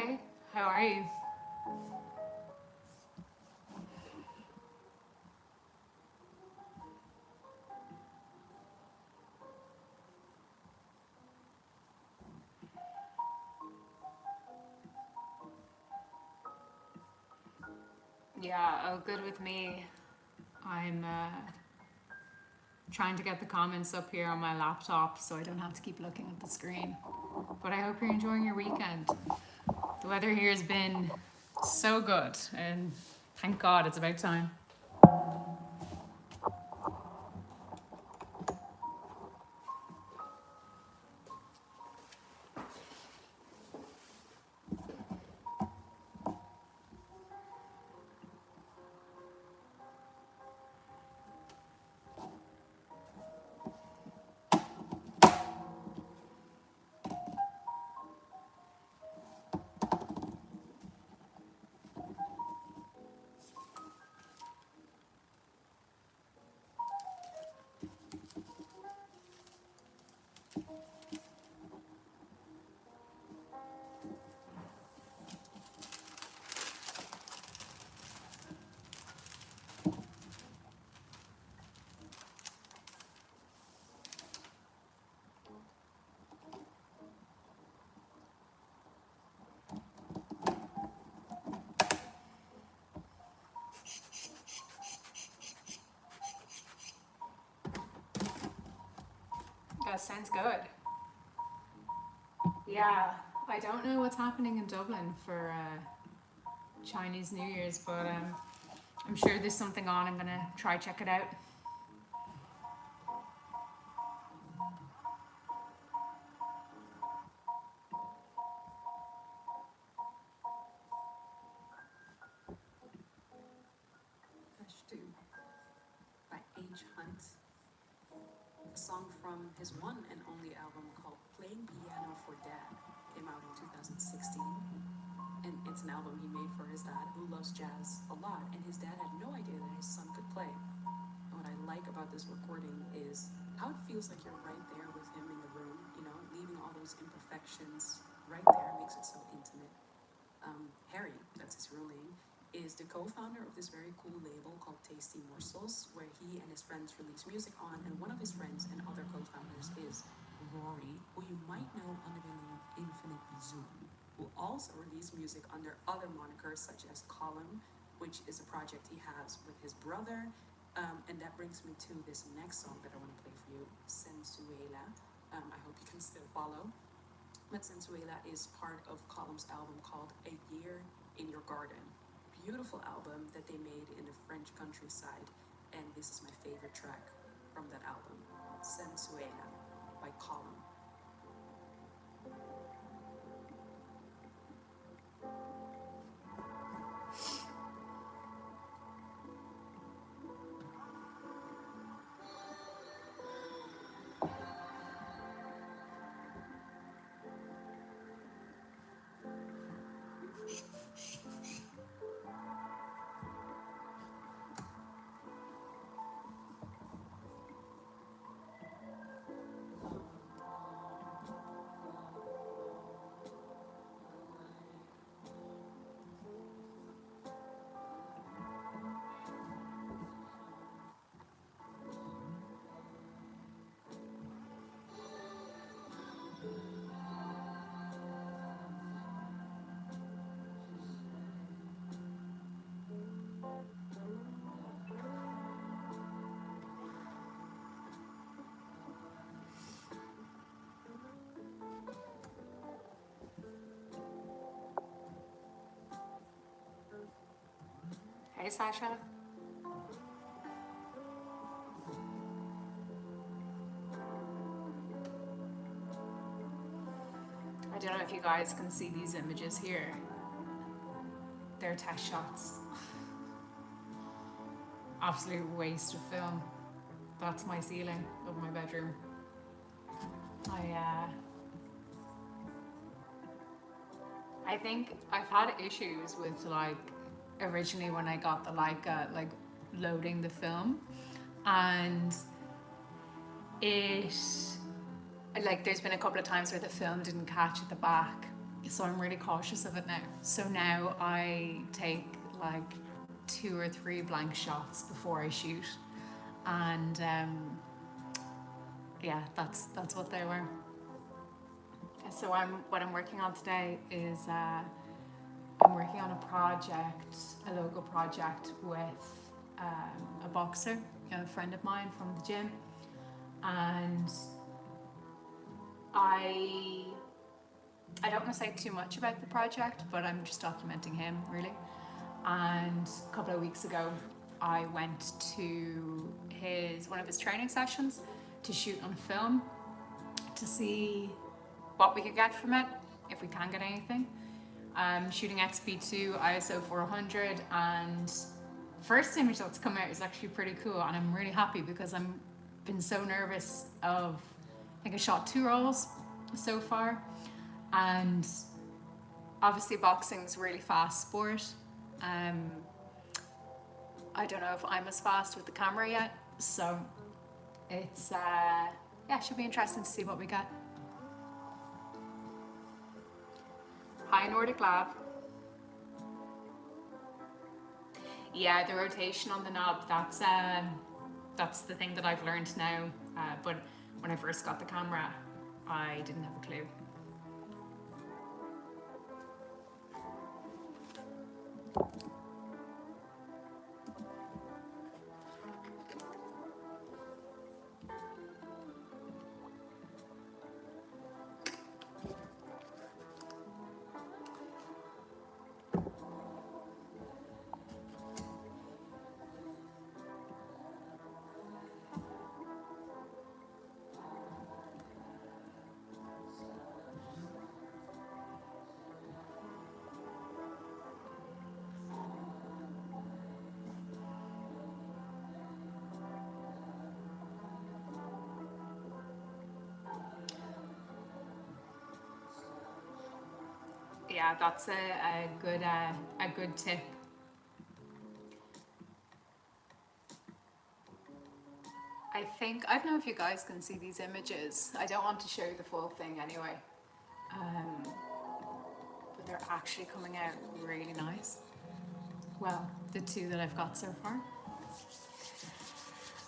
Hi, how are you? Yeah, oh, good with me. I'm trying to get the comments up here on my laptop so I don't have to keep looking at the screen. But I hope you're enjoying your weekend. The weather here has been so good, and thank God it's about time. That sounds good. Yeah, I don't know what's happening in Dublin for Chinese New Year's, but I'm sure there's something on. I'm gonna try check it out. Ashtu by H. Hunt, a song from his one and only album called Playing Piano for Dad, came out in 2016. And it's an album he made for his dad, who loves jazz a lot, and his dad had no idea that his son could play. And what I like about this recording is how it feels like you're right there with him in the room, leaving all those imperfections right there makes it so intimate. Harry, that's his real name, is the co-founder of this very cool label called Tasty Morsels, where he and his friends release music on, and one of his friends and other co-founders is Rory, who you might know under the name Infinite Zoom, who also released music under other monikers such as Column, which is a project he has with his brother. And that brings me to this next song that I want to play for you, Sensuela. I hope you can still follow. But Sensuela is part of Column's album called A Year in Your Garden. Beautiful album that they made in the French countryside, and this is my favorite track from that album, Sensuela by Column. Hey, Sasha. I don't know if you guys can see these images here. They're test shots. Absolute waste of film. That's my ceiling of my bedroom. I I think I've had issues with like originally when I got the Leica like loading the film, and it like there's been a couple of times where the film didn't catch at the back, So I'm really cautious of it now. So now I take like 2 or 3 blank shots before I shoot, and yeah, that's what they were. So what I'm working on today is I'm working on a logo project with a boxer, a friend of mine from the gym, and I don't want to say too much about the project, but I'm just documenting him really. And a couple of weeks ago, I went to one of his training sessions to shoot on film to see what we could get from it, if we can get anything. Shooting XP2 ISO 400, and first image that's come out is actually pretty cool, and I'm really happy because I'm been so nervous of, I think I shot 2 rolls so far, and obviously boxing's a really fast sport. I don't know if I'm as fast with the camera yet, so it's yeah, it should be interesting to see what we get. Hi Nordic Lab. Yeah, the rotation on the knob, that's the thing that I've learned now, but when I first got the camera, I didn't have a clue. Yeah, that's a good tip. I don't know if you guys can see these images. I don't want to show you the full thing anyway. But they're actually coming out really nice. Well, the 2 that I've got so far.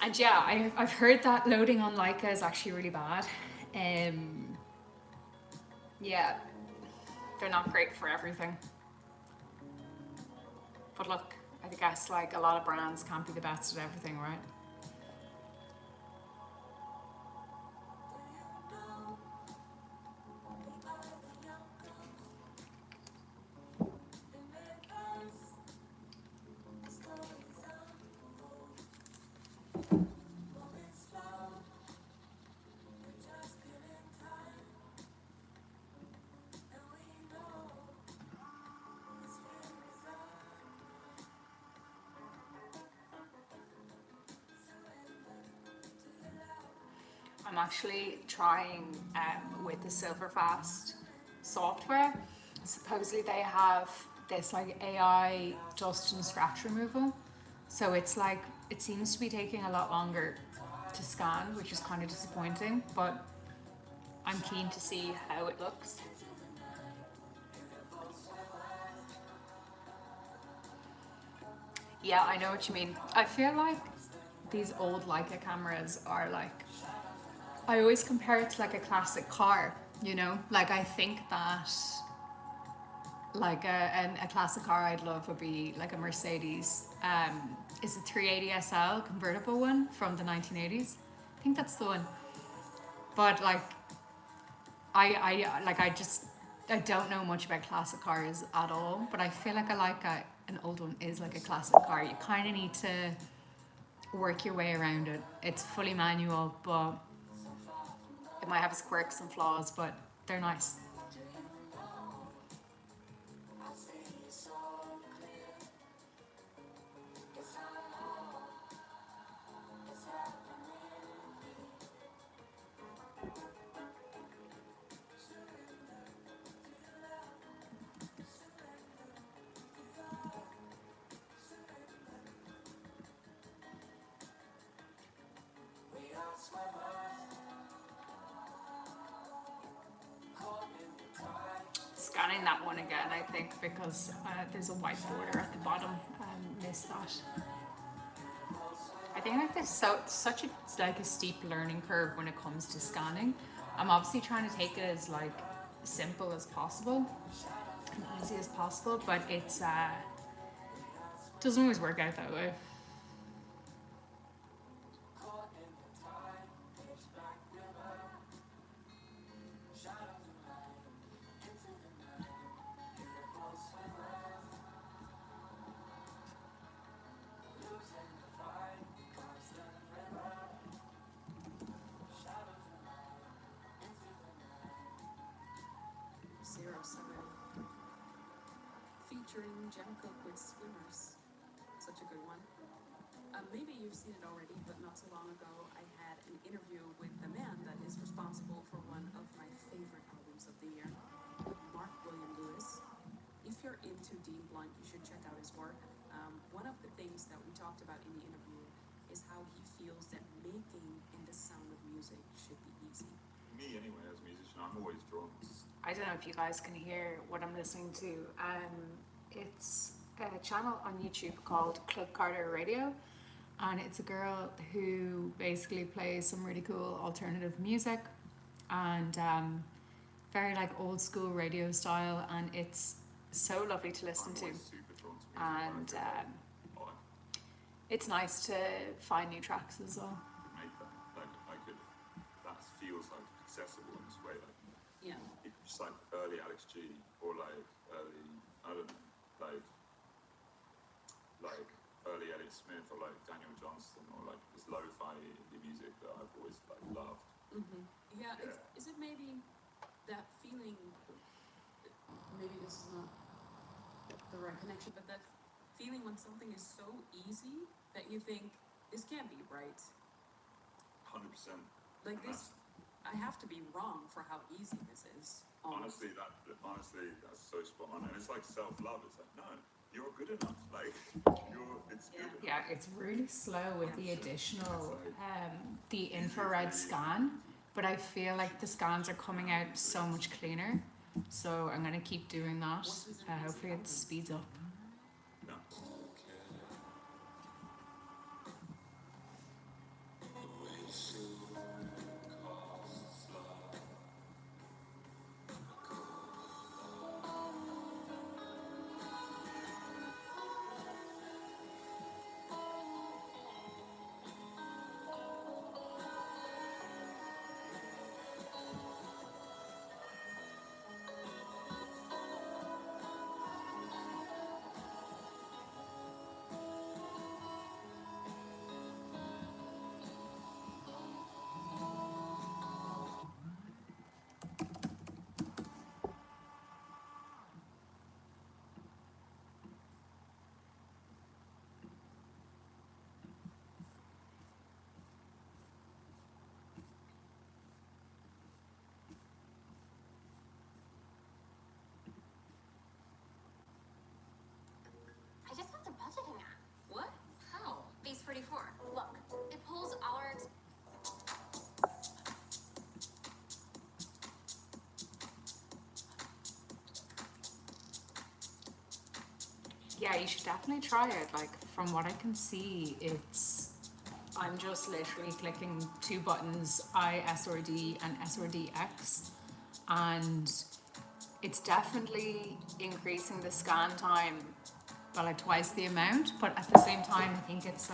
And yeah, I've heard that loading on Leica is actually really bad. Yeah, they're not great for everything. But look, I guess like a lot of brands can't be the best at everything, right? I'm actually trying with the Silverfast software. Supposedly they have this like AI dust and scratch removal. So it's like, it seems to be taking a lot longer to scan, which is kind of disappointing, but I'm keen to see how it looks. Yeah, I know what you mean. I feel like these old Leica cameras are like, I always compare it to like a classic car, you know? Like I think that like a classic car I'd love would be like a Mercedes. Is it 380 SL convertible one from the 1980s? I think that's the one. But like I don't know much about classic cars at all, but I feel like an old one is like a classic car. You kind of need to work your way around it. It's fully manual, but it might have its quirks and flaws, but they're nice. scanning that one again, I think, because there's a white border at the bottom. Missed that. I think like there's such a like a steep learning curve when it comes to scanning. I'm obviously trying to take it as like simple as possible and easy as possible, but it's doesn't always work out that way. Featuring Jem Cook with Swimmers. Such a good one. Maybe you've seen it already, but not so long ago I had an interview with the man that is responsible for one of my favorite albums of the year, Mark William Lewis. If you're into Dean Blunt, you should check out his work. One of the things that we talked about in the interview is how he feels that making in the sound of music should be easy. Me anyway, as a musician, I'm always drawn. I don't know if you guys can hear what I'm listening to. It's a channel on YouTube called Club Carter Radio, and it's a girl who basically plays some really cool alternative music and very like old school radio style, and it's so lovely to listen to. Super drawn to music. And it's nice to find new tracks as well. Make that that feels like accessible in this way. Like, Yeah. it's just like early Alex G or like early, I don't know, like early Elliott Smith or like Daniel Johnston or like this lo-fi indie music that I've always like loved. Mm-hmm. Yeah. Is it maybe that feeling? Maybe this is not the right connection, but that feeling when something is so easy that you think this can't be right. 100%. Like this, I have to be wrong for how easy this is. Almost. Honestly, that's so spot on. And it's like self-love. It's like, no, you're good enough. Like, it's good enough. Yeah, it's really slow with the additional, the infrared scan, but I feel like the scans are coming out so much cleaner. So I'm gonna keep doing that. Hopefully it speeds up. No. I just found some budgeting app. What? How? Base 44. Look, it pulls all our Yeah, you should definitely try it. Like from what I can see, I'm just literally clicking two buttons, ISRD and SRDX, and it's definitely increasing the scan time by like twice the amount, but at the same time I think it's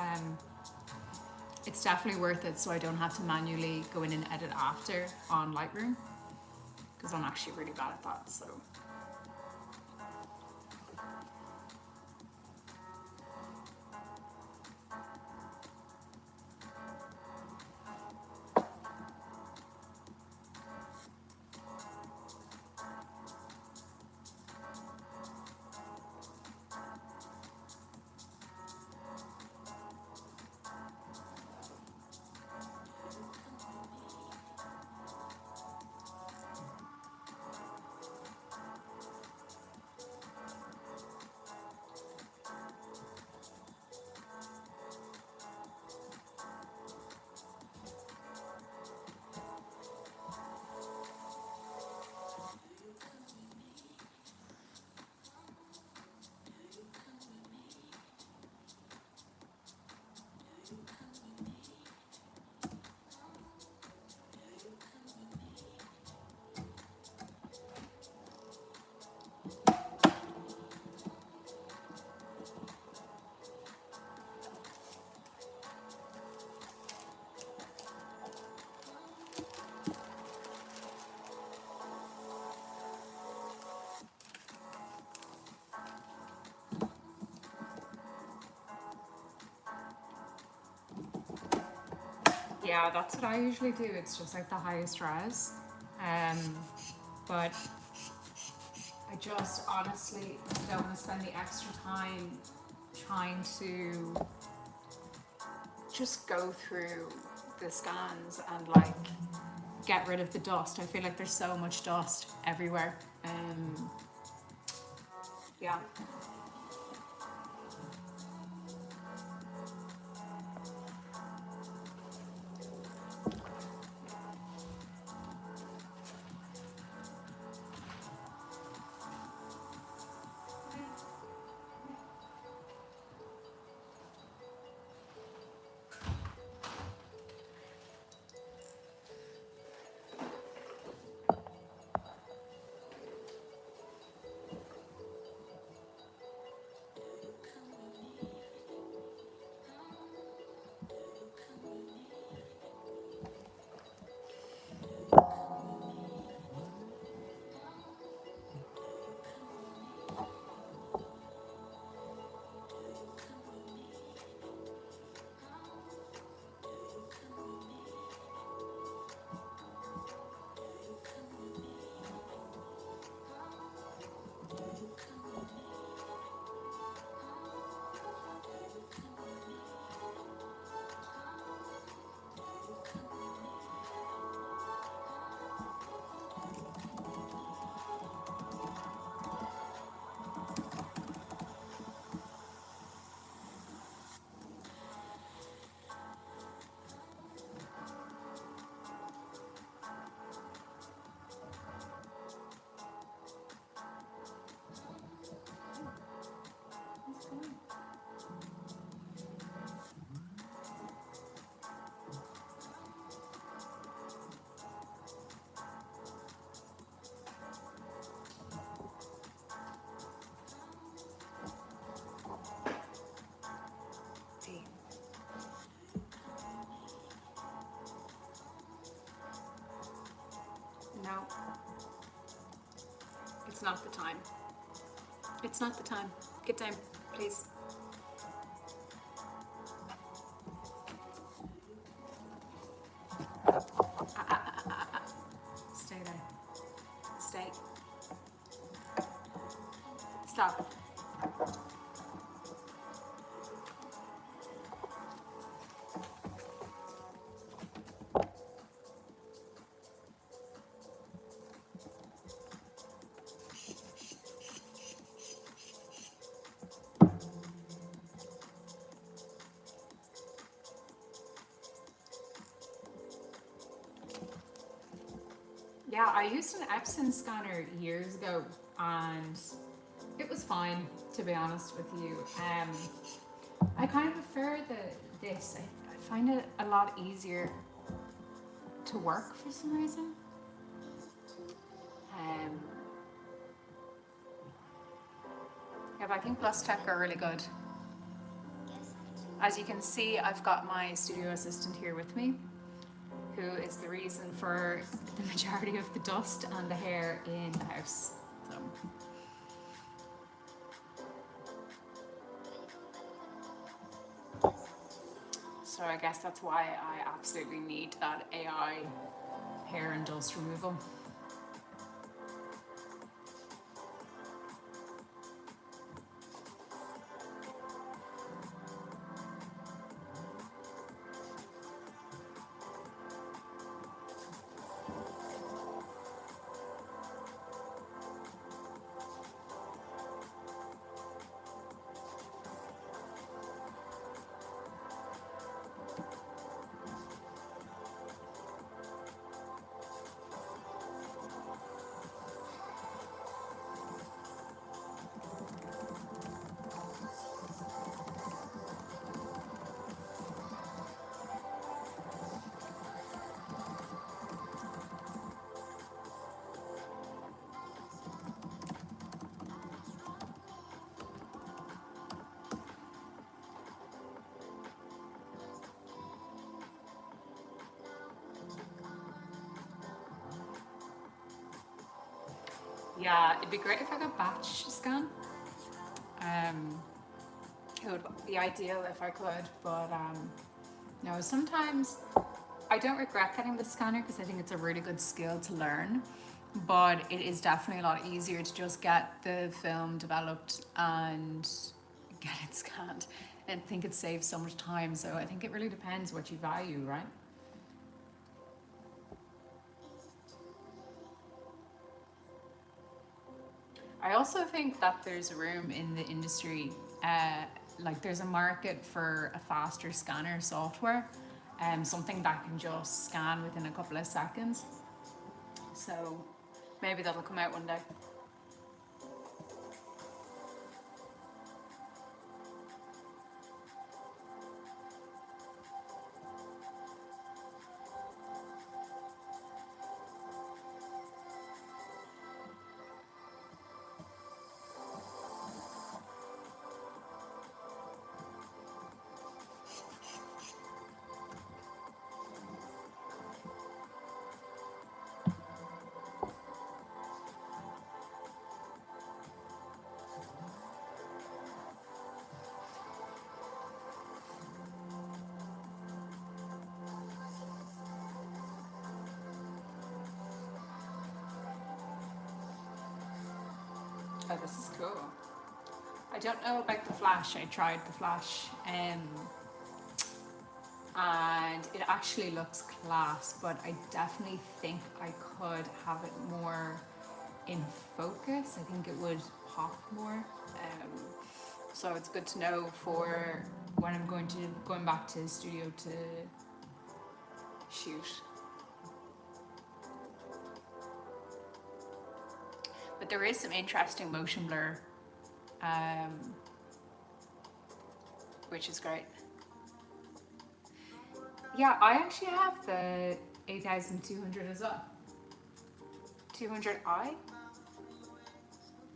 definitely worth it, so I don't have to manually go in and edit after on Lightroom, because I'm actually really bad at that. So Yeah, that's what I usually do. It's just like the highest res. But I just honestly don't want to spend the extra time trying to just go through the scans and like get rid of the dust. I feel like there's so much dust everywhere. Yeah. No, it's not the time. It's not the time. Get down, please. Stay there. Stay. Stop. Yeah, I used an Epson scanner years ago and it was fine, to be honest with you. I kind of prefer this. I find it a lot easier to work for some reason. Yeah, but I think Plus Tech are really good. As you can see, I've got my studio assistant here with me, who is the reason for the majority of the dust and the hair in the house. So I guess that's why I absolutely need that AI hair and dust removal. Yeah, it'd be great if I could batch scan. It would be ideal if I could, but no, sometimes I don't regret getting the scanner because I think it's a really good skill to learn, but it is definitely a lot easier to just get the film developed and get it scanned. I think it saves so much time, so I think it really depends what you value, right? I also think that there's room in the industry, like there's a market for a faster scanner software, something that can just scan within a couple of seconds. So maybe that'll come out one day. Oh, this is cool. I don't know about the Flash. I tried the Flash, and it actually looks class, but I definitely think I could have it more in focus. I think it would pop more. So it's good to know for when I'm going back to the studio to shoot. But there is some interesting motion blur, which is great. Yeah, I actually have the 8200 as well. 200i?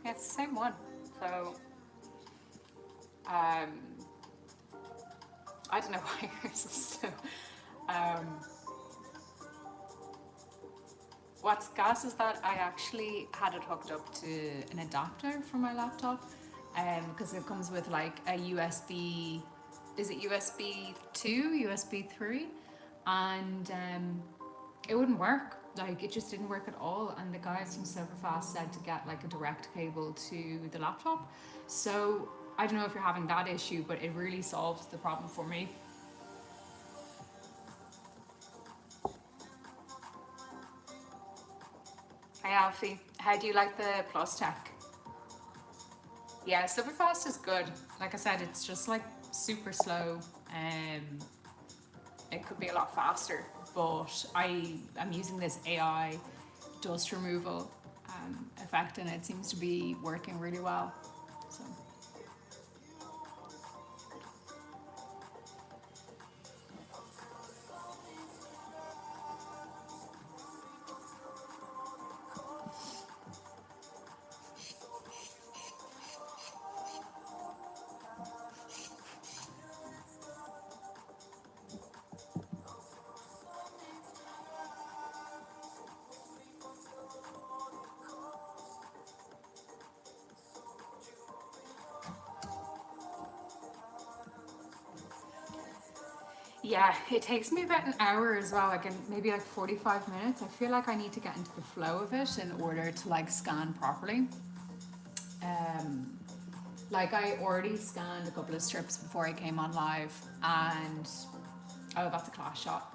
Yeah, it's the same one. So, I don't know why yours is so. What's gas is that I actually had it hooked up to an adapter for my laptop, because it comes with like a USB, is it USB 2, USB 3, and it wouldn't work. Like it just didn't work at all. And the guys from Silverfast said to get like a direct cable to the laptop. So I don't know if you're having that issue, but it really solved the problem for me. Hi Alfie, how do you like the Plus Tech? Yeah, Superfast is good. Like I said, it's just like super slow. It could be a lot faster, but I'm using this AI dust removal effect, and it seems to be working really well. So. Yeah, it takes me about an hour as well, like maybe like 45 minutes. I feel like I need to get into the flow of it in order to like scan properly. Like I already scanned a couple of strips before I came on live, and oh, that's a class shot.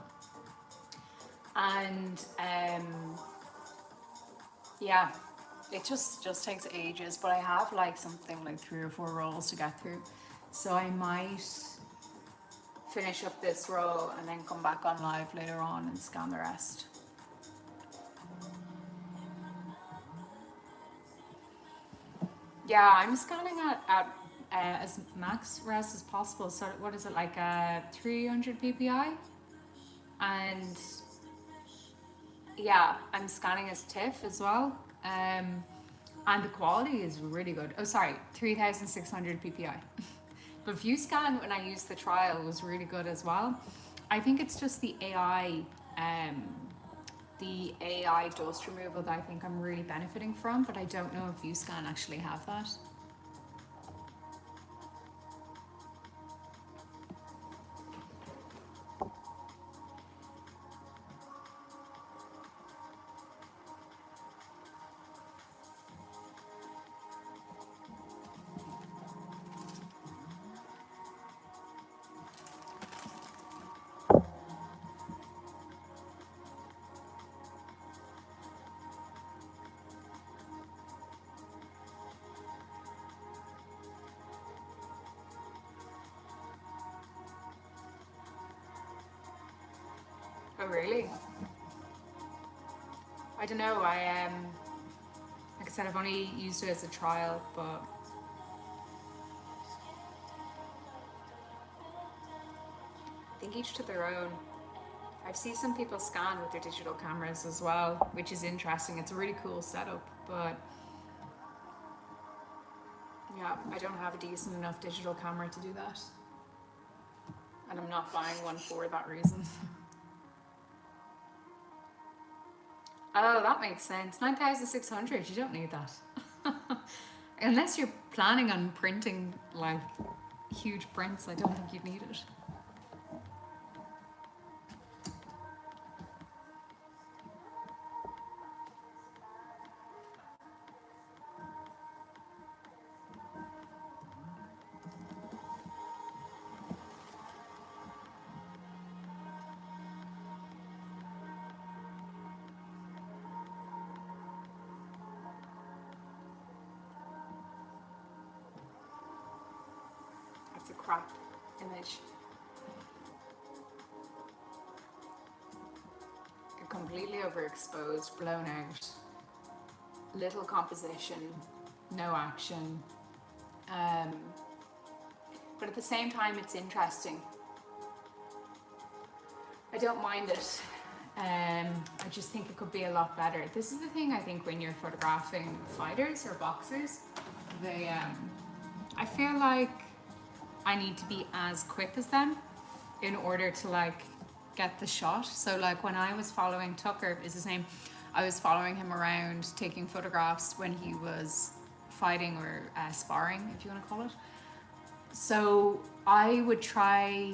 And yeah, it just takes ages, but I have like something like 3 or 4 rolls to get through, so I might finish up this roll and then come back on live later on and scan the rest. Yeah, I'm scanning at as max res as possible. So what is it, like 300 ppi? And yeah, I'm scanning as TIFF as well. And the quality is really good. Oh, sorry, 3600 ppi. But ViewScan, when I used the trial, was really good as well. I think it's just the AI dust removal that I think I'm really benefiting from, but I don't know if ViewScan actually have that. really? I don't know. Like I said, I've only used it as a trial, but I think each to their own. I've seen some people scan with their digital cameras as well, which is interesting. It's a really cool setup, but yeah, I don't have a decent enough digital camera to do that. And I'm not buying one for that reason. Oh, that makes sense. 9,600, you don't need that. Unless you're planning on printing like huge prints, I don't think you'd need it. That's a crap image. Completely overexposed, blown out, little composition, no action. But at the same time, it's interesting. I don't mind it. I just think it could be a lot better. This is the thing, I think, when you're photographing fighters or boxers, I feel like I need to be as quick as them in order to like get the shot. So like when I was following Tucker, is his name, I was following him around taking photographs when he was fighting or sparring, if you want to call it. So I would try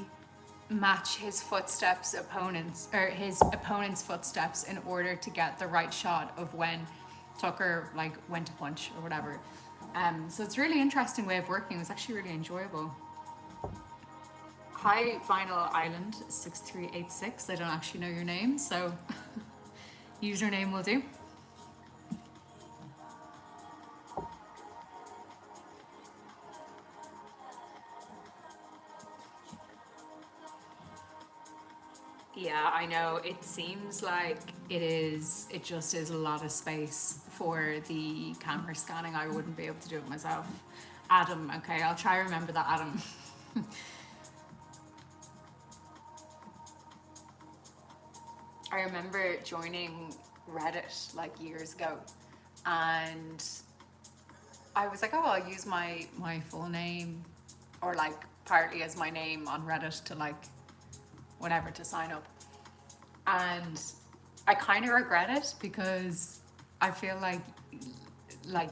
match his footsteps his opponent's footsteps in order to get the right shot of when Tucker like went to punch or whatever. So it's a really interesting way of working. It was actually really enjoyable. Hi Vinyl Island 6386. I don't actually know your name, so username will do. Yeah, I know. It seems like it just is a lot of space for the camera scanning. I wouldn't be able to do it myself. Adam, okay, I'll try to remember that, Adam. I remember joining Reddit like years ago, and I was like, oh, I'll use my full name or like partly as my name on Reddit to like whatever to sign up. And I kind of regret it because I feel like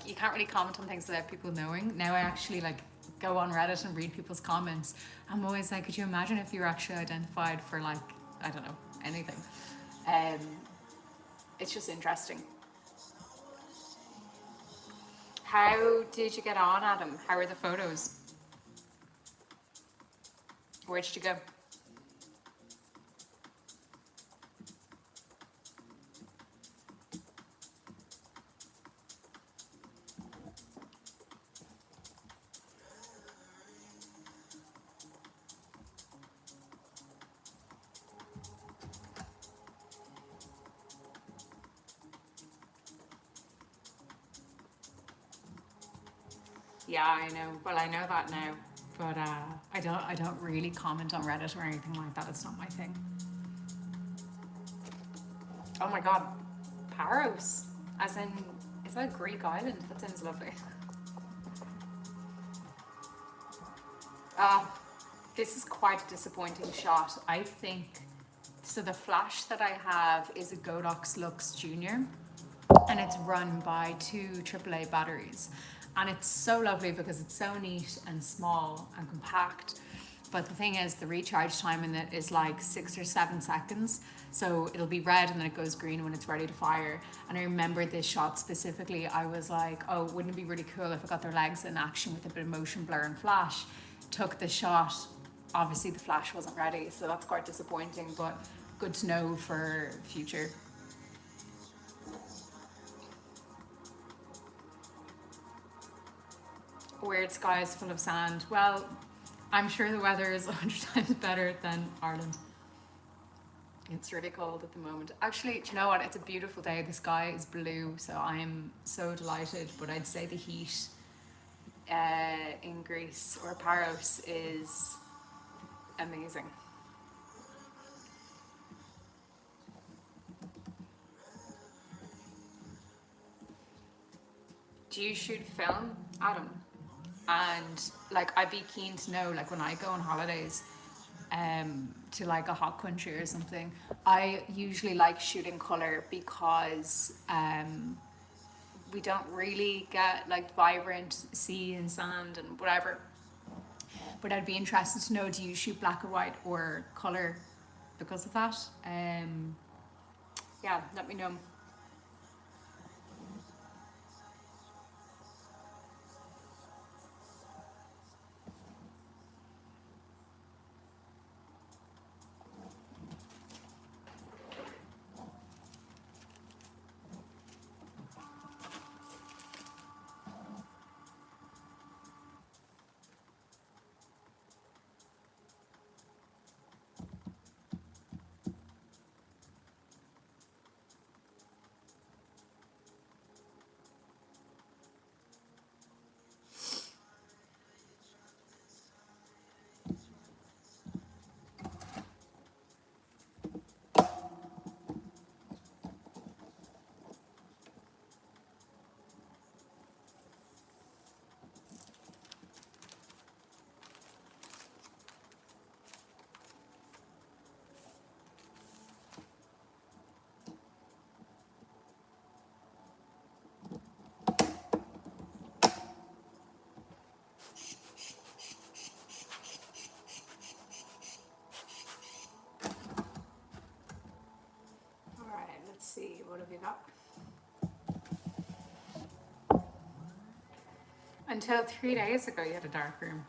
you can't really comment on things without people knowing. Now I actually like go on Reddit and read people's comments. I'm always like, could you imagine if you were actually identified for like, I don't know, anything. It's just interesting. How did you get on, Adam? How are the photos? Where did you go? Yeah, I know. Well, I know that now, but I don't really comment on Reddit or anything like that. It's not my thing. Oh my god, Paros, as in, is that a Greek island? That sounds lovely. This is quite a disappointing shot, I think. So the flash that I have is a Godox Lux Junior, and it's run by 2 AAA batteries. And it's so lovely because it's so neat and small and compact. But the thing is, the recharge time in it is like 6 or 7 seconds. So it'll be red and then it goes green when it's ready to fire. And I remember this shot specifically. I was like, oh, wouldn't it be really cool if I got their legs in action with a bit of motion blur and flash? Took the shot. Obviously the flash wasn't ready, so that's quite disappointing, but good to know for future. Weird skies full of sand. Well, I'm sure the weather is 100 times better than Ireland. It's really cold at the moment. Actually, do you know what? It's a beautiful day. The sky is blue, so I am so delighted. But I'd say the heat in Greece or Paros is amazing. Do you shoot film, Adam? And like, I'd be keen to know, like, when I go on holidays, to like a hot country or something, I usually like shooting color because we don't really get like vibrant sea and sand and whatever. But I'd be interested to know, do you shoot black or white or color because of that? Yeah, let me know. All right, let's see, what have you got? Until 3 days ago, you had a dark room.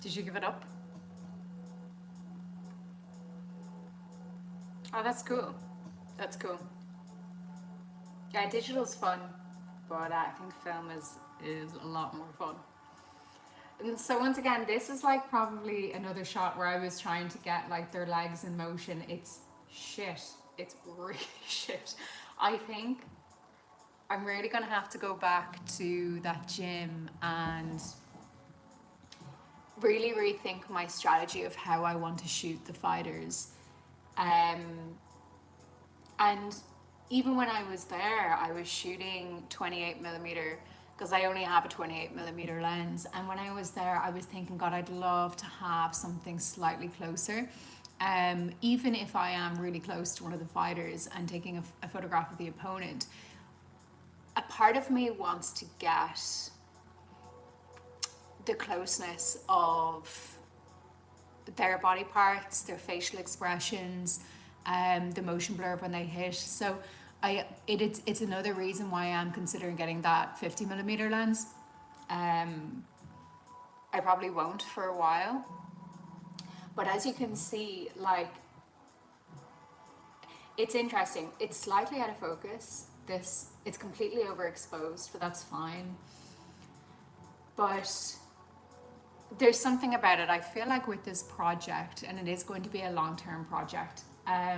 Did you give it up? Oh, that's cool. That's cool. Yeah, digital's fun, but I think film is a lot more fun. And so once again, this is like probably another shot where I was trying to get like their legs in motion. It's shit. It's really shit. I think I'm really gonna have to go back to that gym and really rethink my strategy of how I want to shoot the fighters. And even when I was there, I was shooting 28mm because I only have a 28mm lens. And when I was there, I was thinking, God, I'd love to have something slightly closer. Even if I am really close to one of the fighters and taking a photograph of the opponent, a part of me wants to get the closeness of their body parts, their facial expressions, the motion blur when they hit. So it's another reason why I'm considering getting that 50mm lens. I probably won't for a while, but as you can see, like, it's interesting. It's slightly out of focus. It's completely overexposed, but that's fine. But there's something about it. I feel like with this project, and it is going to be a long-term project, I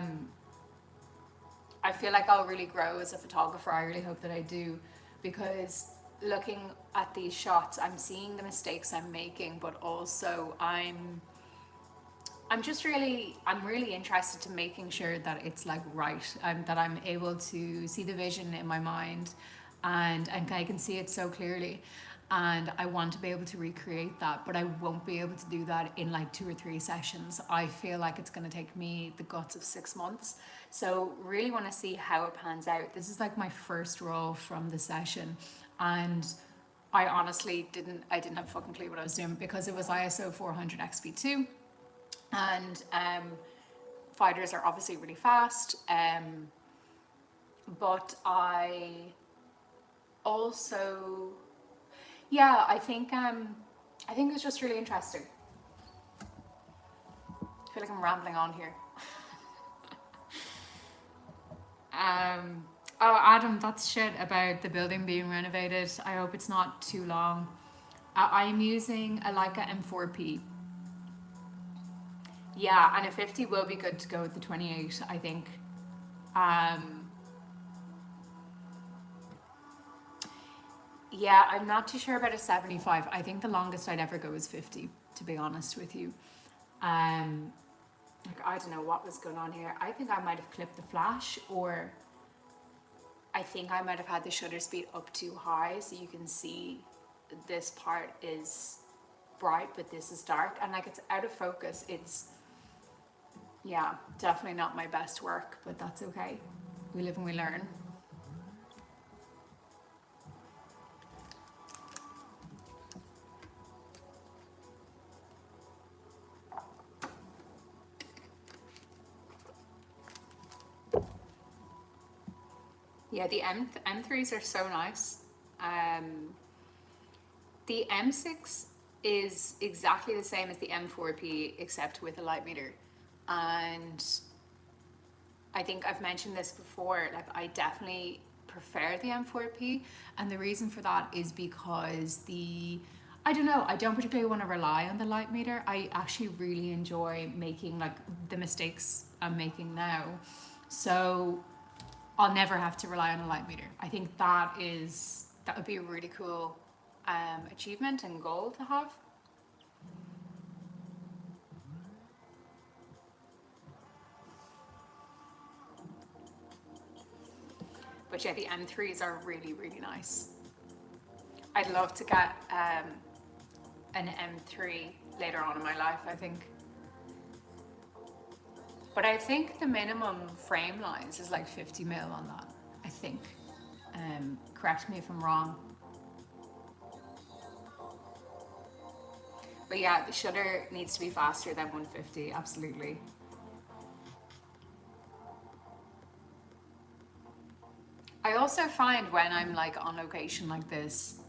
feel like I'll really grow as a photographer. I really hope that I do, because looking at these shots, I'm seeing the mistakes I'm making, but also I'm really interested to making sure that it's like right, that I'm able to see the vision in my mind, and I can see it so clearly. And I want to be able to recreate that, but I won't be able to do that in like 2 or 3 sessions. I feel like it's going to take me the guts of 6 months. So really want to see how it pans out. This is like my first roll from the session, and I honestly didn't have a fucking clue what I was doing, because it was ISO 400 XP2, and fighters are obviously really fast, but I also, yeah, I think it was just really interesting. I feel like I'm rambling on here. Oh, Adam, that's shit about the building being renovated. I hope it's not too long. I'm using a Leica M4P. Yeah, and a 50 will be good to go with the 28, I think. Yeah, I'm not too sure about a 75. I think the longest I'd ever go is 50, to be honest with you. Like, I don't know what was going on here. I think I might have clipped the flash, or I think I might have had the shutter speed up too high, so you can see this part is bright but this is dark, and like it's out of focus. It's, yeah, definitely not my best work, but that's okay. We live and we learn. Yeah, the M3s are so nice. The M6 is exactly the same as the M4P except with a light meter. And I think I've mentioned this before, like I definitely prefer the M4P, and the reason for that is because I don't know, I don't particularly want to rely on the light meter. I actually really enjoy making like the mistakes I'm making now. So I'll never have to rely on a light meter. I think that would be a really cool achievement and goal to have. But yeah, the M3s are really, really nice. I'd love to get an M3 later on in my life, I think. But I think the minimum frame lines is like 50 mil on that, I think. Correct me if I'm wrong. But yeah, the shutter needs to be faster than 150, absolutely. I also find when I'm like on location like this,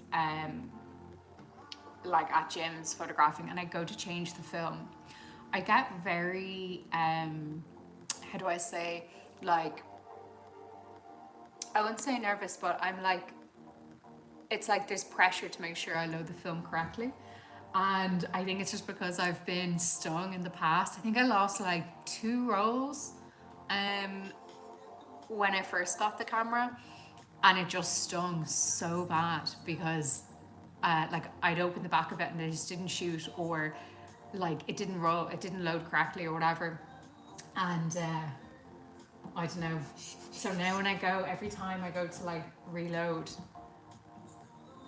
like at gyms photographing, and I go to change the film, I get very, how do I say, like, I wouldn't say nervous, but I'm like, it's like there's pressure to make sure I load the film correctly. And I think it's just because I've been stung in the past. I think I lost like 2 rolls when I first got the camera, and it just stung so bad because like I'd open the back of it and it just didn't shoot, or like it didn't roll, it didn't load correctly or whatever. And I don't know. So now when I go, every time I go to like reload,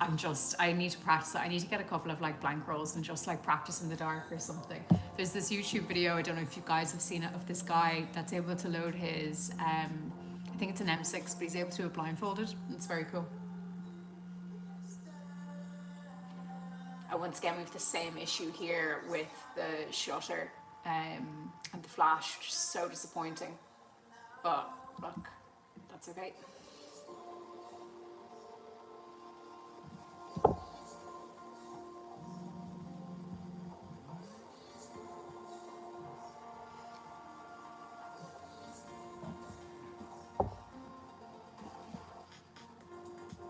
I need to practice it. I need to get a couple of like blank rolls and just like practice in the dark or something. There's this YouTube video, I don't know if you guys have seen it, of this guy that's able to load his, I think it's an M6, but he's able to do it blindfolded. It's very cool. And once again, we have the same issue here with the shutter and the flash, which is so disappointing. But look, that's okay.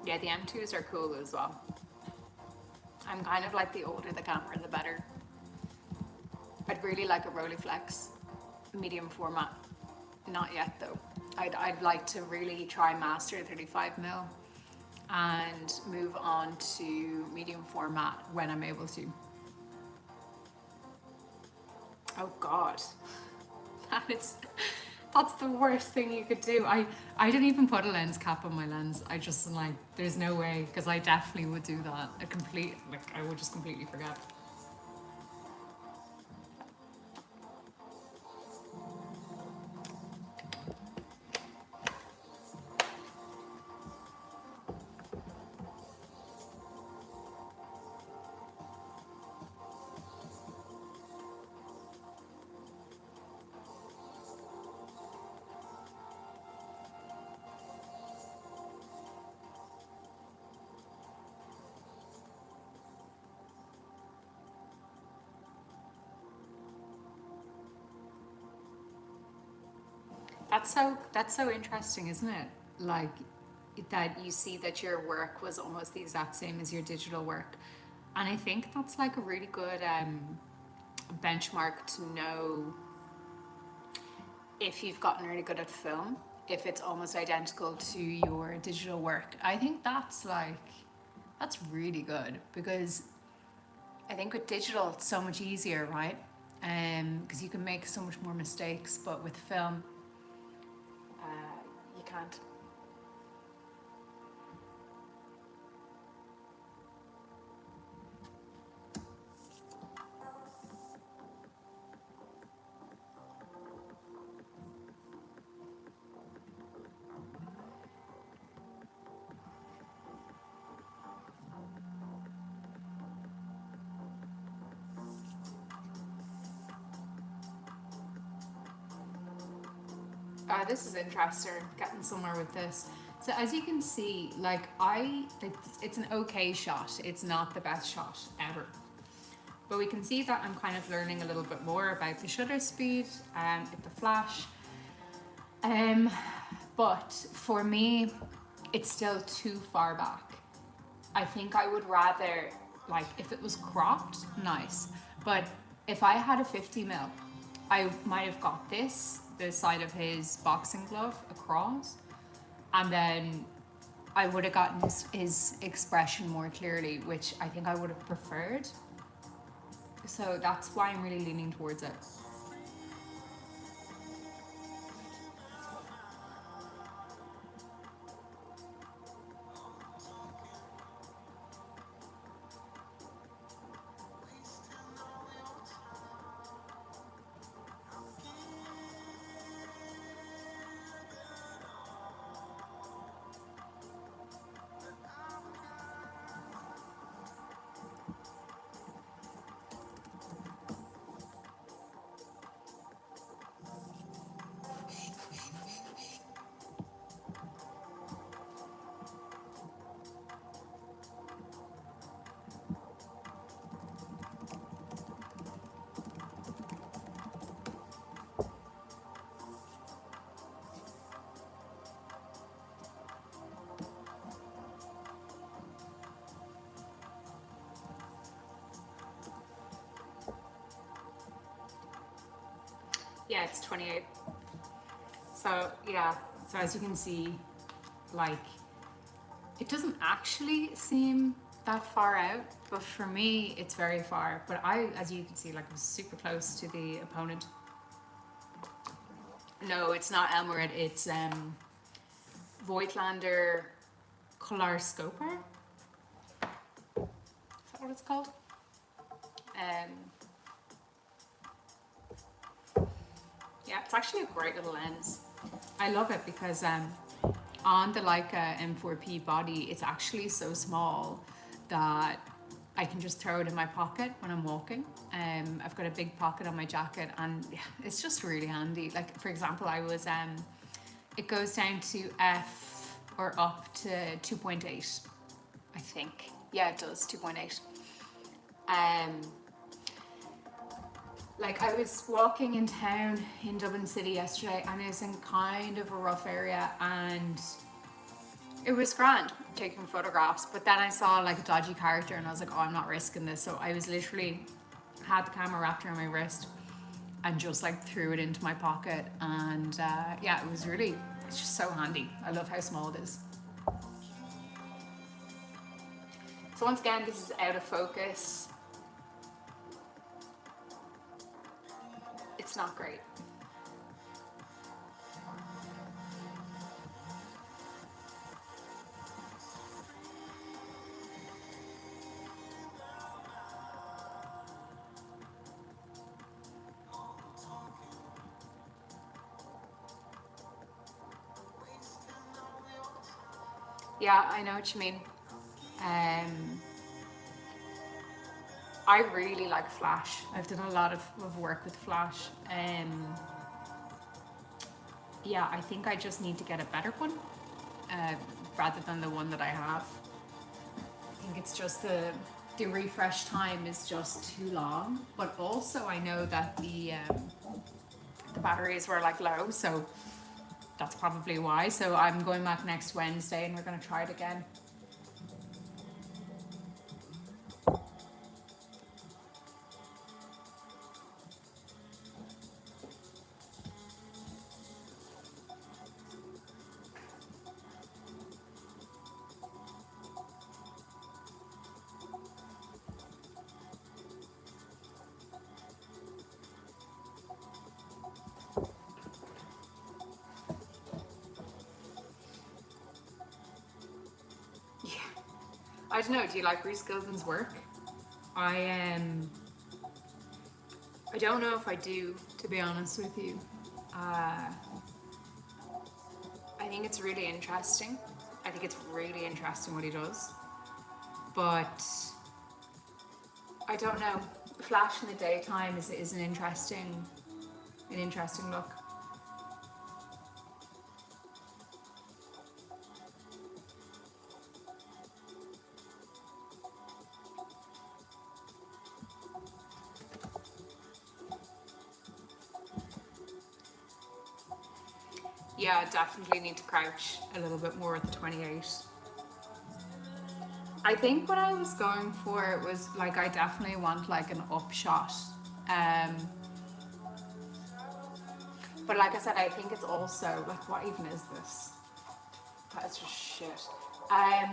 Yeah, the M2s are cool as well. I'm kind of like the older the camera, the better. I'd really like a Rolleiflex medium format. Not yet though. I'd like to really try master 35mm and move on to medium format when I'm able to. Oh God, that's the worst thing you could do. I didn't even put a lens cap on my lens. I just like, there's no way, because I definitely would do that. I would just completely forget. That's so interesting, isn't it? Like that you see that your work was almost the exact same as your digital work. And I think that's like a really good benchmark to know if you've gotten really good at film, if it's almost identical to your digital work. I think that's really good, because I think with digital it's so much easier, right? Because you can make so much more mistakes, but with film, you can't. This is interesting, getting somewhere with this. So as you can see, it's an okay shot. It's not the best shot ever. But we can see that I'm kind of learning a little bit more about the shutter speed, with the flash. But for me, it's still too far back. I think I would rather, if it was cropped, nice. But if I had a 50mm, I might have got the side of his boxing glove across, and then I would have gotten his expression more clearly, which I think I would have preferred. So that's why I'm really leaning towards it. Yeah, it's 28. So yeah, so as you can see, it doesn't actually seem that far out, but for me it's very far. But as you can see, I was super close to the opponent. No, it's not Elmerid, it's Voigtlander Kolarscoper. Is that what it's called? Yeah, it's actually a great little lens. I love it because on the Leica M4P body, it's actually so small that I can just throw it in my pocket when I'm walking. I've got a big pocket on my jacket, and it's just really handy. For example, it goes down to f or up to 2.8, I think. Yeah, it does, 2.8. I was walking in town in Dublin City yesterday, and I was in kind of a rough area, and it was grand taking photographs, but then I saw a dodgy character and I was like, oh, I'm not risking this. So I was literally had the camera wrapped around my wrist and just threw it into my pocket, and yeah, it's just so handy. I love how small it is. So once again, this is out of focus. It's not great. Yeah, I know what you mean. I really like Flash. I've done a lot of work with Flash. Yeah, I think I just need to get a better one rather than the one that I have. I think it's just the refresh time is just too long, but also I know that the batteries were low, so that's probably why. So I'm going back next Wednesday and we're going to try it again. I don't know, do you like Rhys Gilden's work? I don't know if I do, to be honest with you. I think it's really interesting. I think it's really interesting what he does. But I don't know. Flash in the daytime is an interesting look. Yeah, definitely need to crouch a little bit more at the 28. I think what I was going for was like, I definitely want like an upshot. But like I said, I think it's also like, what even is this? That's just shit. I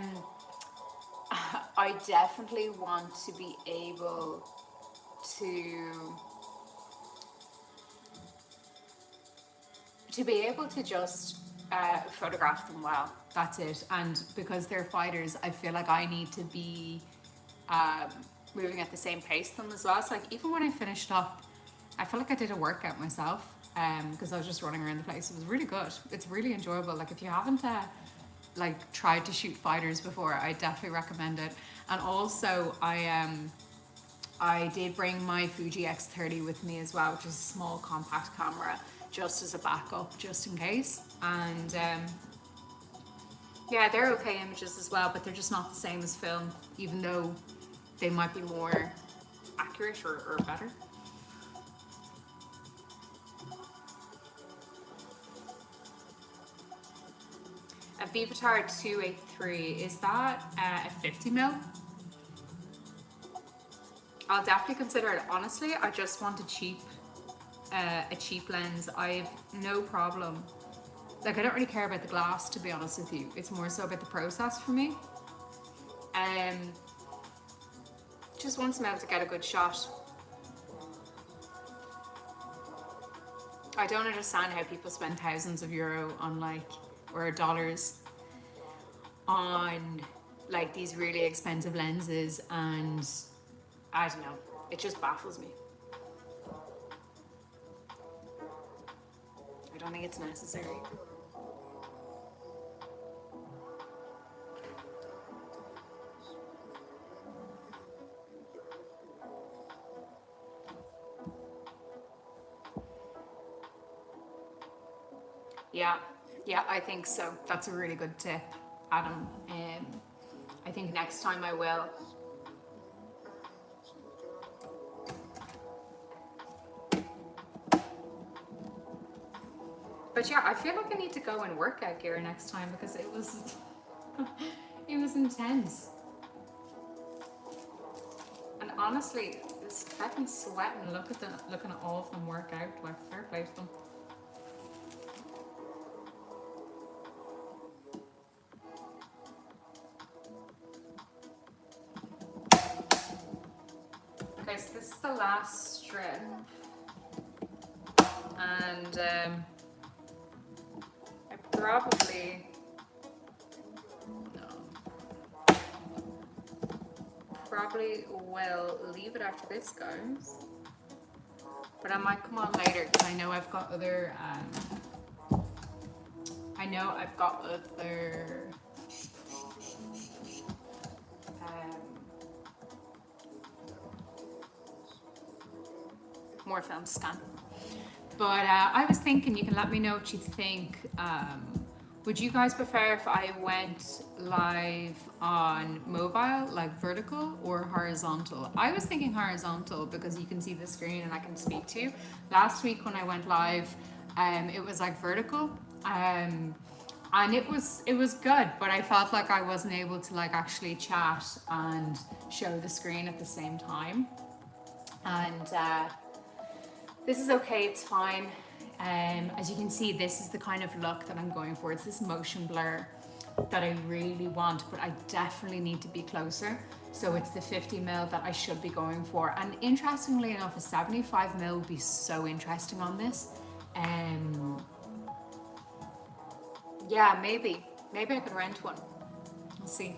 definitely want to be able to just photograph them well. That's it. And because they're fighters, I feel like I need to be moving at the same pace them as well. So like even when I finished up, I felt like I did a workout myself because I was just running around the place. It was really good. It's really enjoyable. Like if you haven't like tried to shoot fighters before, I definitely recommend it. And also I did bring my Fuji X30 with me as well, which is a small compact camera, just as a backup, just in case. And yeah, they're okay images as well, but they're just not the same as film, even though they might be more accurate or better. A Vivitar 283, is that a 50mm? I'll definitely consider it. Honestly, I just want a cheap lens. I have no problem. Like I don't really care about the glass, to be honest with you. It's more so about the process for me. Just want to be able to get a good shot. I don't understand how people spend thousands of euro on like, or dollars on like these really expensive lenses, and I don't know, it just baffles me. I don't think it's necessary. Yeah, I think so. That's a really good tip, Adam. I think next time I will. But yeah, I feel like I need to go in workout gear next time because it was it was intense. And honestly, this fucking sweating looking at all of them work out, like fair play to them. Okay, so this is the last strip. And I probably will leave it after this goes, but I might come on later because I know I've got other more films to scan. But I was thinking, you can let me know what you think. Would you guys prefer if I went live on mobile, like vertical, or horizontal? I was thinking horizontal because you can see the screen and I can speak to you. Last week when I went live, it was like vertical, and it was good, but I felt like I wasn't able to like actually chat and show the screen at the same time. And this is okay, it's fine. As you can see, this is the kind of look that I'm going for. It's this motion blur that I really want, but I definitely need to be closer. So it's the 50mm that I should be going for. And interestingly enough, a 75mm would be so interesting on this. Yeah, maybe I could rent one. We'll see.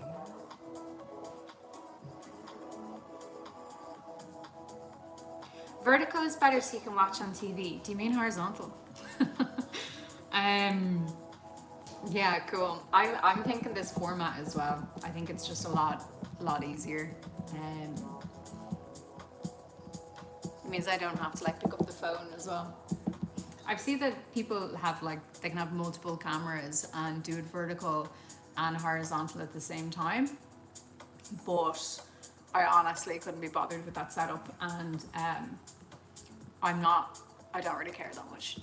Vertical is better so you can watch on TV. Do you mean horizontal? Yeah, cool. I'm thinking this format as well. I think it's just a lot easier. It means I don't have to like pick up the phone as well. I've seen that people have like, they can have multiple cameras and do it vertical and horizontal at the same time. But I honestly couldn't be bothered with that setup, and I don't really care that much.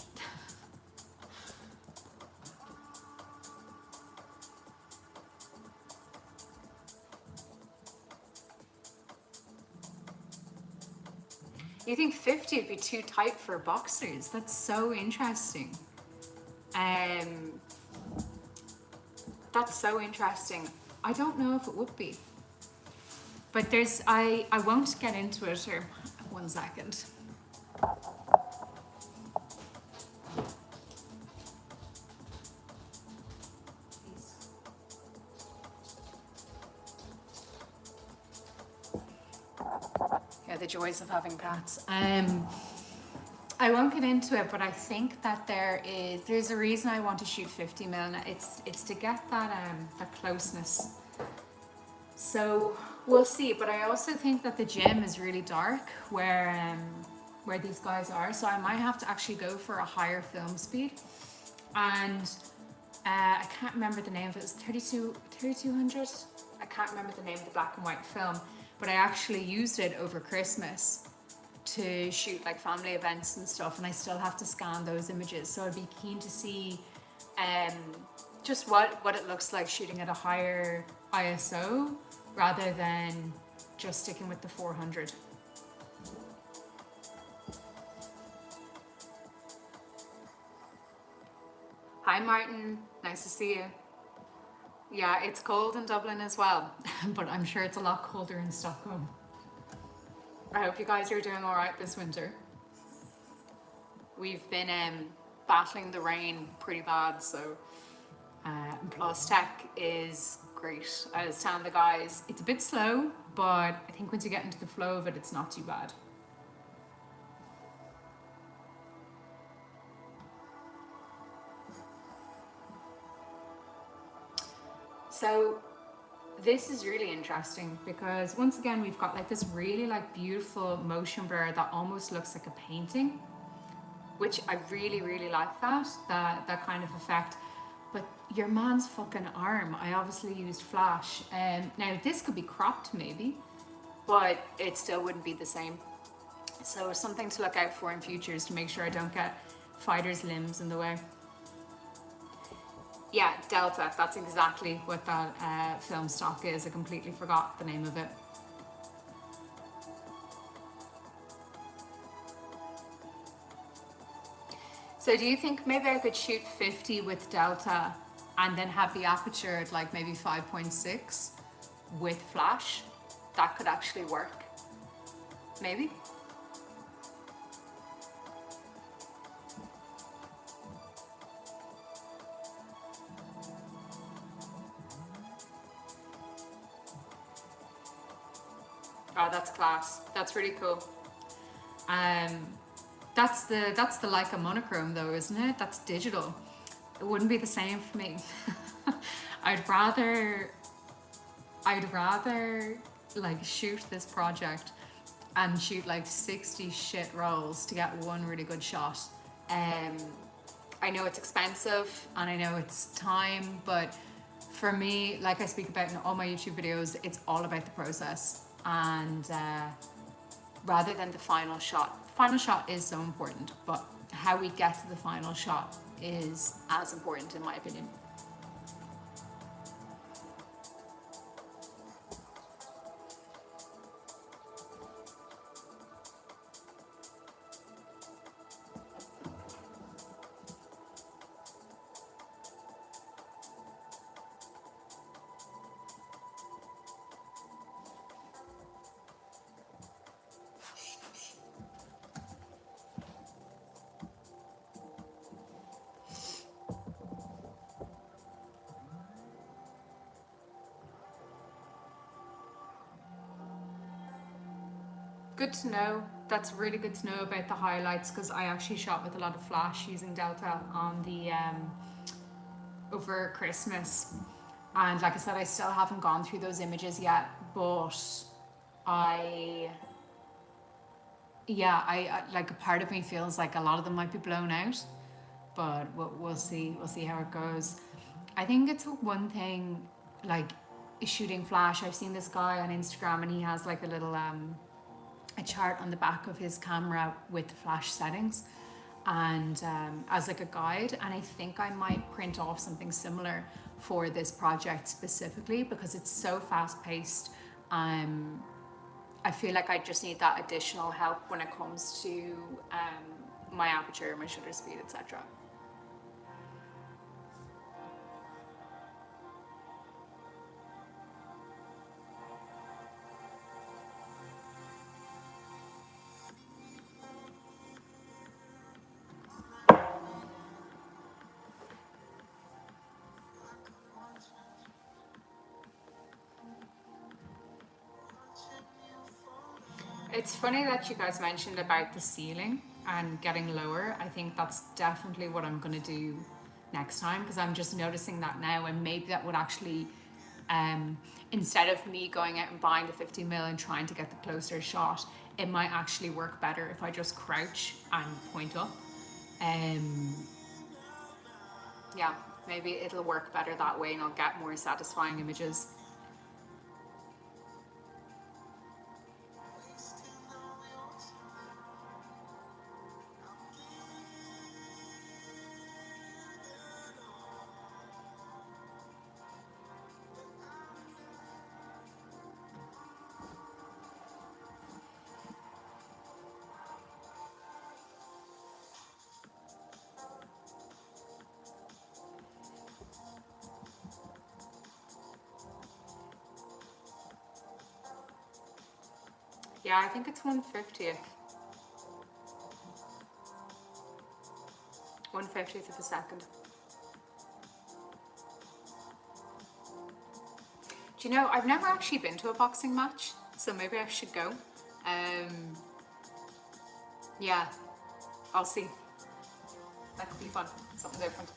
You think 50 would be too tight for boxers? That's so interesting. That's so interesting. I don't know if it would be. But I won't get into it here. 1 second. Yeah, the joys of having cats. I won't get into it, but I think that there's a reason I want to shoot 50mm. It's to get that closeness. So we'll see. But I also think that the gym is really dark where these guys are, so I might have to actually go for a higher film speed. And I can't remember the name of it. It's 3200. I can't remember the name of the black and white film, but I actually used it over Christmas to shoot like family events and stuff, and I still have to scan those images. So I'd be keen to see just what it looks like shooting at a higher ISO rather than just sticking with the 400. Hi Martin, nice to see you. Yeah, it's cold in Dublin as well, but I'm sure it's a lot colder in Stockholm. I hope you guys are doing all right this winter. We've been battling the rain pretty bad, so Plus Tech is great. I was telling the guys, it's a bit slow, but I think once you get into the flow of it, it's not too bad. So this is really interesting because once again we've got like this really like beautiful motion blur that almost looks like a painting, which I really like that kind of effect. But your man's fucking arm, I obviously used flash. Now this could be cropped maybe, but it still wouldn't be the same. So something to look out for in future is to make sure I don't get fighters' limbs in the way. Yeah, Delta, that's exactly what that film stock is. I completely forgot the name of it. So do you think maybe I could shoot 50 with Delta and then have the aperture at like maybe 5.6 with flash? That could actually work, maybe? Oh, that's class. That's really cool. That's the Leica monochrome though, isn't it? That's digital. It wouldn't be the same for me. I'd rather like shoot this project and shoot like 60 shit rolls to get one really good shot. I know it's expensive and I know it's time, but for me, like I speak about in all my YouTube videos, it's all about the process. And rather than the final shot. The final shot is so important, but how we get to the final shot is as important in my opinion. good to know. That's really good to know about the highlights, because I actually shot with a lot of flash using Delta on the over Christmas, and like I said, I still haven't gone through those images yet, but I like, a part of me feels like a lot of them might be blown out, but we'll see. We'll see how it goes. I think it's one thing, like shooting flash. I've seen this guy on Instagram, and he has like a little a chart on the back of his camera with the flash settings, and as like a guide. And I think I might print off something similar for this project specifically, because it's so fast paced. I feel like I just need that additional help when it comes to my aperture, my shutter speed, etc. It's funny that you guys mentioned about the ceiling and getting lower. I think that's definitely what I'm going to do next time, because I'm just noticing that now, and maybe that would actually, instead of me going out and buying the 50mm and trying to get the closer shot, it might actually work better if I just crouch and point up. Yeah, maybe it'll work better that way, and I'll get more satisfying images. Yeah, I think it's 1/50th. 1/50th of a second. Do you know, I've never actually been to a boxing match, so maybe I should go. Yeah, I'll see. That could be fun, something different.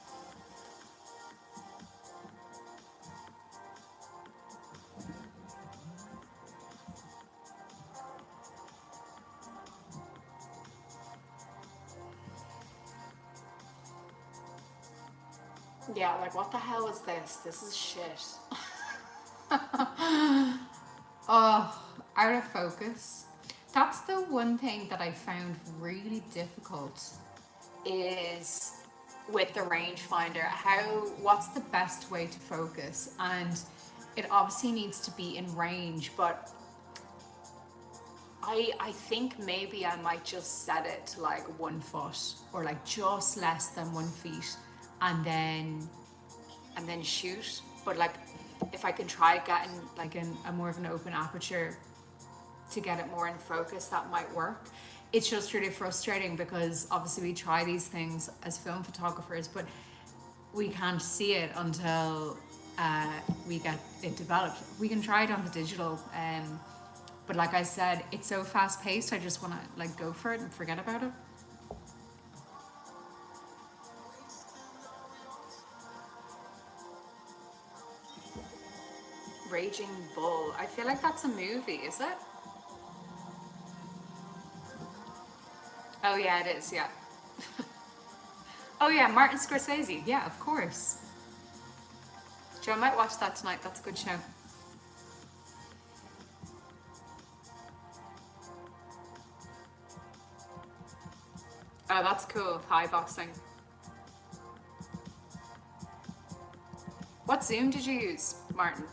Yeah, like, what the hell is this? This is shit. Oh, out of focus. That's the one thing that I found really difficult, is with the rangefinder. What's the best way to focus? And it obviously needs to be in range, but I think maybe I might just set it to like 1 foot, or like just less than 1 feet, and then shoot. But like, if I can try getting like a more of an open aperture to get it more in focus, that might work. It's just really frustrating, because obviously we try these things as film photographers, but we can't see it until we get it developed. We can try it on the digital, but like I said, it's so fast paced, I just want to like go for it and forget about it. Raging Bull. I feel like that's a movie, is it? Oh yeah, it is, yeah. Oh yeah, Martin Scorsese. Yeah, of course. Joe, I might watch that tonight. That's a good show. Oh, that's cool. Thai boxing. What Zoom did you use, Martin?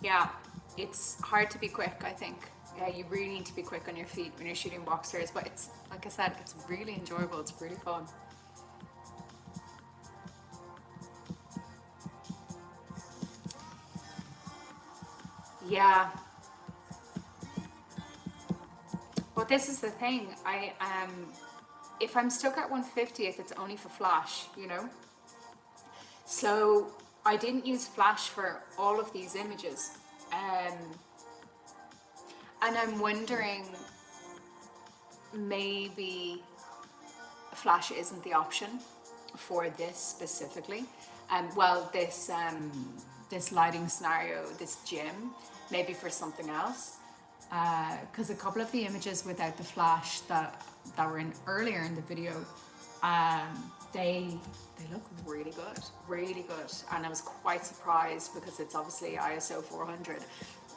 Yeah, it's hard to be quick, I think. Yeah, you really need to be quick on your feet when you're shooting boxers, but it's, like I said, it's really enjoyable. It's really fun. Yeah. Well, this is the thing. If I'm stuck at 1/50th, it's only for flash, you know? So I didn't use flash for all of these images. And I'm wondering, maybe flash isn't the option for this specifically. Well, this lighting scenario, this gym, maybe for something else. Because a couple of the images without the flash that were in earlier in the video, they look really good, and I was quite surprised because it's obviously ISO 400,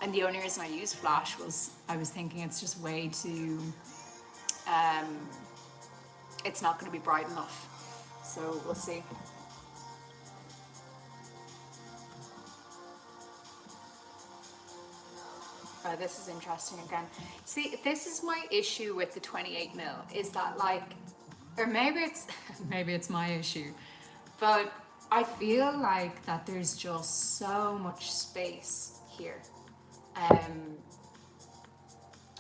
and the only reason I used flash was I was thinking it's just way too, it's not going to be bright enough, so we'll see. This is interesting again. See, this is my issue with the 28mm, is that like, or maybe it's maybe it's my issue, but I feel like that there's just so much space here.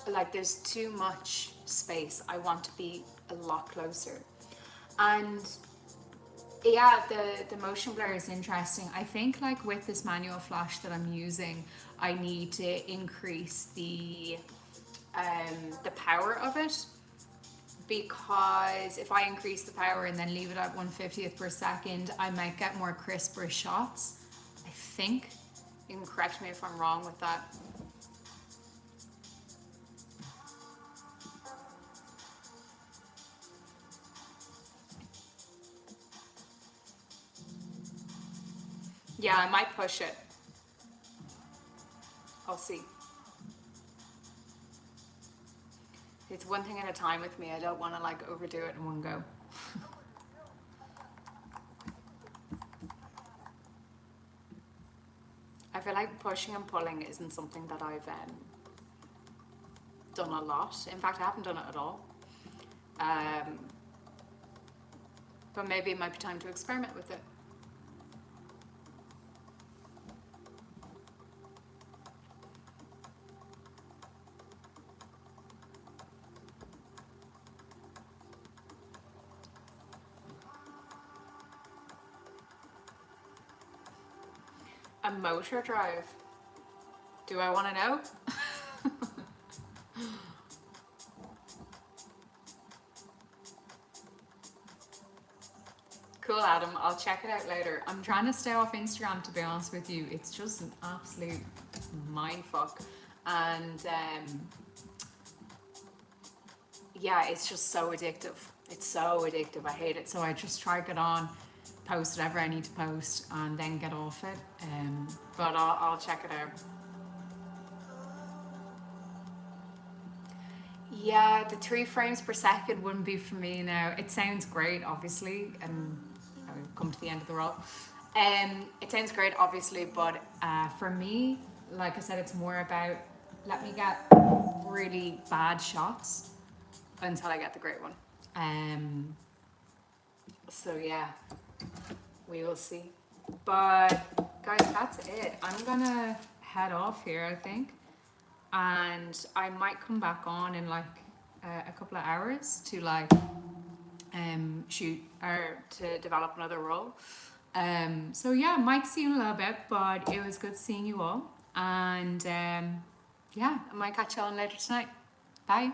Like there's too much space. I want to be a lot closer. And yeah, the motion blur is interesting. I think like with this manual flash that I'm using, I need to increase the power of it, because if I increase the power and then leave it at 1/50th per second, I might get more crisper shots, I think. You can correct me if I'm wrong with that. Yeah, I might push it. I'll see. It's one thing at a time with me. I don't want to like overdo it in one go. I feel like pushing and pulling isn't something that I've done a lot. In fact, I haven't done it at all. But maybe it might be time to experiment with it. A motor drive? Do I want to know? Cool, Adam. I'll check it out later. I'm trying to stay off Instagram, to be honest with you. It's just an absolute mindfuck. And yeah, it's just so addictive. It's so addictive. I hate it. So I just try to get on, post whatever I need to post, and then get off it. But I'll check it out. Yeah, the 3 frames per second wouldn't be for me now. It sounds great, obviously, and I've come to the end of the roll. It sounds great, obviously, but for me, like I said, it's more about let me get really bad shots until I get the great one. So yeah, we will see. But guys, that's it. I'm gonna head off here, I think, and I might come back on in like a couple of hours to like shoot or to develop another role. So yeah, might see you in a little bit, but it was good seeing you all, and yeah, I might catch you on later tonight. Bye.